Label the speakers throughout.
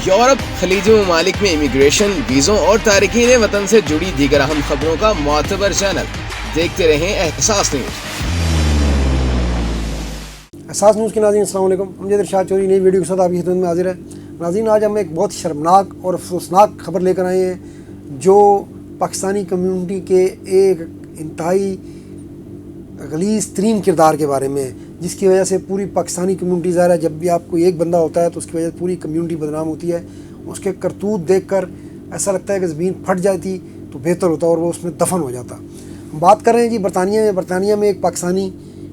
Speaker 1: Europe خلیجی ممالک میں امیگریشن، ویزوں اور تارکین وطن سے جڑی دیگر اہم خبروں کا معتبر چینل. دیکھتے رہیں احساس نیوز.
Speaker 2: احساس نیوز کے ناظرین السلام علیکم. امجد ارشاد چودھری نئی ویڈیو کے ساتھ آپ کی خدمت میں حاضر ہے. ناظرین آج ہم ایک بہت شرمناک اور افسوسناک خبر لے کر آئے ہیں جو پاکستانی کمیونٹی کے ایک انتہائی غلیظ ترین کردار کے بارے میں ہے، جس کی وجہ سے پوری پاکستانی کمیونٹی ظاہر ہے جب بھی آپ کو ایک بندہ ہوتا ہے تو اس کی وجہ سے پوری کمیونٹی بدنام ہوتی ہے. اس کے کرتوت دیکھ کر ایسا لگتا ہے کہ زمین پھٹ جاتی تو بہتر ہوتا اور وہ اس میں دفن ہو جاتا. ہم بات کر رہے ہیں جی برطانیہ میں ایک پاکستانی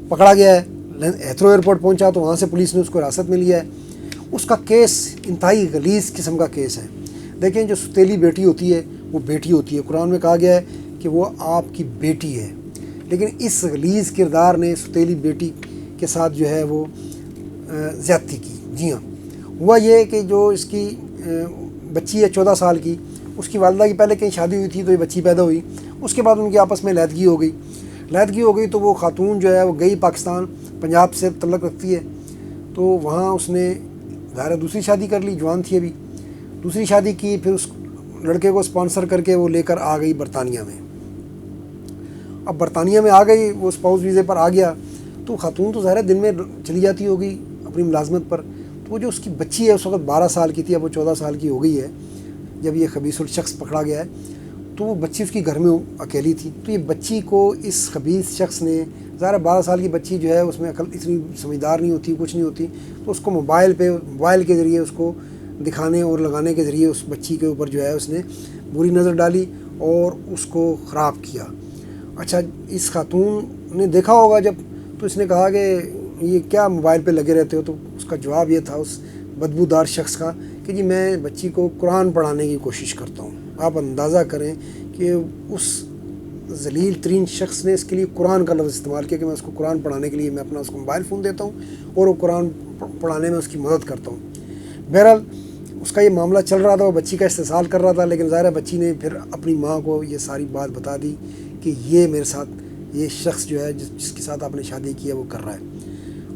Speaker 2: پکڑا گیا ہے. ہیتھرو ایئرپورٹ پہنچا تو وہاں سے پولیس نے اس کو حراست میں لیا ہے. اس کا کیس انتہائی غلیظ قسم کا کیس ہے. دیکھیں جو ستیلی بیٹی ہوتی ہے وہ بیٹی ہوتی ہے. قرآن میں کہا گیا ہے کہ وہ آپ کی بیٹی ہے، لیکن اس غلیظ کردار نے ستیلی بیٹی کے ساتھ جو ہے وہ زیادتی کی. جی ہاں، ہوا یہ کہ جو اس کی بچی ہے 14 سال کی، اس کی والدہ کی پہلے کہیں شادی ہوئی تھی تو یہ بچی پیدا ہوئی. اس کے بعد ان کی آپس میں علیحدگی ہو گئی تو وہ خاتون جو ہے وہ گئی پاکستان، پنجاب سے تعلق رکھتی ہے. تو وہاں اس نے ظاہر دوسری شادی کر لی، جوان تھی ابھی، دوسری شادی کی. پھر اس لڑکے کو اسپانسر کر کے وہ لے کر آ گئی برطانیہ میں. اب برطانیہ میں آ گئی، وہ اسپاؤس ویزے پر آ گیا تو خاتون تو ظاہر دن میں چلی جاتی ہوگی اپنی ملازمت پر. تو وہ جو اس کی بچی ہے اس وقت 12 سال کی تھی، اب وہ 14 سال کی ہو گئی ہے جب یہ خبیث الشخص پکڑا گیا ہے. تو وہ بچی اس کی گھر میں اکیلی تھی. تو یہ بچی کو اس خبیث شخص نے، ظاہر 12 سال کی بچی جو ہے اس میں عقل اتنی سمجھدار نہیں ہوتی، کچھ نہیں ہوتی، تو اس کو موبائل کے ذریعے اس کو دکھانے اور لگانے کے ذریعے اس بچی کے اوپر جو ہے اس نے بری نظر ڈالی اور اس کو خراب کیا. اچھا، اس خاتون نے دیکھا ہوگا جب، تو اس نے کہا کہ یہ کیا موبائل پہ لگے رہتے ہو؟ تو اس کا جواب یہ تھا اس بدبودار شخص کا کہ جی میں بچی کو قرآن پڑھانے کی کوشش کرتا ہوں. آپ اندازہ کریں کہ اس ذلیل ترین شخص نے اس کے لیے قرآن کا لفظ استعمال کیا کہ میں اس کو قرآن پڑھانے کے لیے میں اپنا اس کو موبائل فون دیتا ہوں اور وہ قرآن پڑھانے میں اس کی مدد کرتا ہوں. بہرحال اس کا یہ معاملہ چل رہا تھا، وہ بچی کا استحصال کر رہا تھا، لیکن ظاہر بچی نے پھر اپنی ماں کو یہ ساری بات بتا دی کہ یہ میرے ساتھ یہ شخص جو ہے جس کے ساتھ آپ نے شادی کی ہے وہ کر رہا ہے.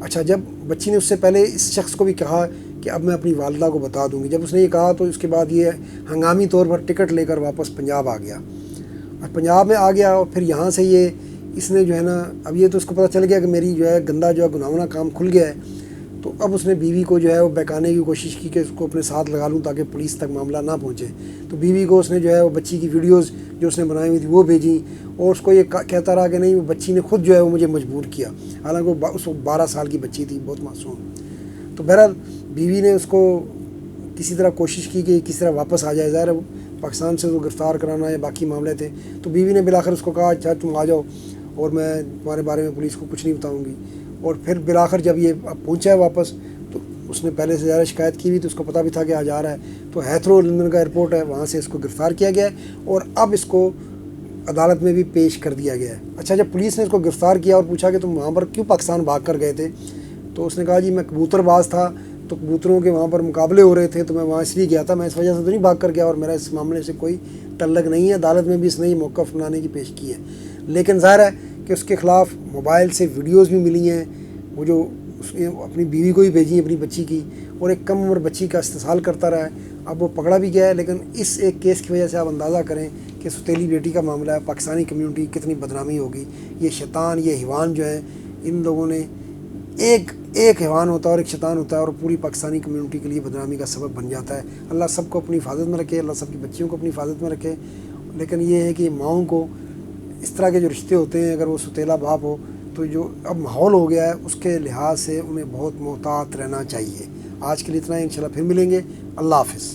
Speaker 2: اچھا، جب بچی نے اس سے پہلے اس شخص کو بھی کہا کہ اب میں اپنی والدہ کو بتا دوں گی، جب اس نے یہ کہا تو اس کے بعد یہ ہنگامی طور پر ٹکٹ لے کر واپس پنجاب آ گیا. اور پنجاب میں آ گیا اور پھر یہاں سے اس نے جو ہے نا، اب یہ تو اس کو پتہ چل گیا کہ میری جو ہے گندہ جو ہے گناہونا کام کھل گیا ہے. تو اب اس نے بیوی کو جو ہے وہ بہکانے کی کوشش کی کہ اس کو اپنے ساتھ لگا لوں تاکہ پولیس تک معاملہ نہ پہنچے. تو بیوی کو اس نے جو ہے وہ بچی کی ویڈیوز جو اس نے بنائی ہوئی تھی وہ بھیجی اور اس کو یہ کہتا رہا کہ نہیں، وہ بچی نے خود جو ہے وہ مجھے مجبور کیا، حالانکہ وہ اس وقت 12 سال کی بچی تھی، بہت معصوم. تو بہرحال بیوی نے اس کو کسی طرح کوشش کی کہ کس طرح واپس آ جائے. ظاہر ہے پاکستان سے تو گرفتار کرانا یا باقی معاملے تھے. تو بیوی نے بالآخر اس کو کہا اچھا تم آ جاؤ اور میں تمہارے بارے میں پولیس کو کچھ نہیں بتاؤں گی. اور پھر بالآخر جب یہ اب پہنچا ہے واپس، تو اس نے پہلے سے زیادہ شکایت کی ہوئی تو اس کو پتہ بھی تھا کہ آج آ رہا ہے. تو ہیتھرو لندن کا ایئرپورٹ ہے، وہاں سے اس کو گرفتار کیا گیا ہے اور اب اس کو عدالت میں بھی پیش کر دیا گیا ہے. اچھا، جب پولیس نے اس کو گرفتار کیا اور پوچھا کہ تم وہاں پر کیوں پاکستان بھاگ کر گئے تھے، تو اس نے کہا جی میں کبوتر باز تھا، تو کبوتروں کے وہاں پر مقابلے ہو رہے تھے تو میں وہاں اس لیے گیا تھا، میں اس وجہ سے تو نہیں بھاگ کر گیا اور میرا اس معاملے سے کوئی تعلق نہیں ہے. عدالت میں بھی اس نے یہ موقف بنانے کی پیش کی ہے. لیکن ظاہر ہے کہ اس کے خلاف موبائل سے ویڈیوز بھی ملی ہیں، وہ جو اس نے اپنی بیوی کو ہی بھیجی اپنی بچی کی، اور ایک کم عمر بچی کا استحصال کرتا رہا ہے. اب وہ پکڑا بھی گیا ہے، لیکن اس ایک کیس کی وجہ سے آپ اندازہ کریں کہ ستیلی بیٹی کا معاملہ ہے، پاکستانی کمیونٹی کتنی بدنامی ہوگی. یہ شیطان، یہ حیوان جو ہیں، ان لوگوں نے ایک حیوان ہوتا ہے اور ایک شیطان ہوتا ہے اور پوری پاکستانی کمیونٹی کے لیے بدنامی کا سبب بن جاتا ہے. اللہ سب کو اپنی حفاظت میں رکھے، اللہ سب کی بچیوں کو اپنی حفاظت میں رکھے. لیکن یہ ہے کہ ماؤں کو اس طرح کے جو رشتے ہوتے ہیں، اگر وہ ستیلا باپ ہو تو جو اب ماحول ہو گیا ہے اس کے لحاظ سے انہیں بہت محتاط رہنا چاہیے. آج کے لیے اتنا ہی، انشاءاللہ پھر ملیں گے. اللہ حافظ.